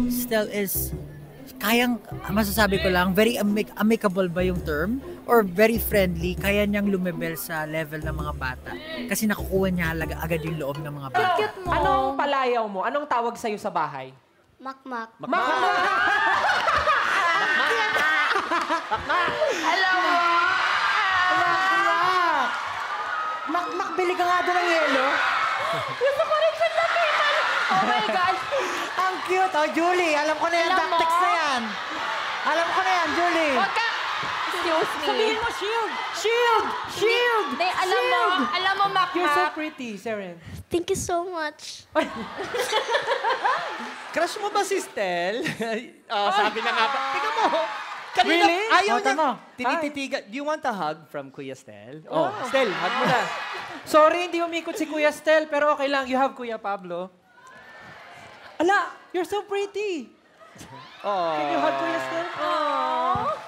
Stel is, masasabi ko lang, very amicable ba yung term? Or very friendly, kaya niyang lumebel sa level ng mga bata. Kasi nakukuha niya agad yung loob ng mga bata. Cute mo. Anong palayaw mo? Anong tawag sa'yo sa bahay? Makmak. Alam mo! Makmak, bili ka nga doon ng yelo. Gusto ko rin siya lapitan. Oh my God. Ang cute. Oh, Julie, alam ko na yan. Alam mo? Tactics na yan. Alam ko na yan, Julie. Huwag ka. Excuse me. Sabihin mo, shield! Shield! Shield! Hindi, alam mo, You're so Makmak. pretty, Seren. Thank you so much. Crush mo ba si Stel? Sabi na nga ba? Tingnan mo. Kanina, Really? ayaw Oh, niya. tama. Tinititigan. Do you want a hug from Kuya Stel? Oh, Stel, hug mo na. Sorry, hindi umikot si Kuya Stel, pero okay lang. You have Kuya Pablo. Ala, you're so pretty. Oh. Can you hug Kuya Stel? Aww.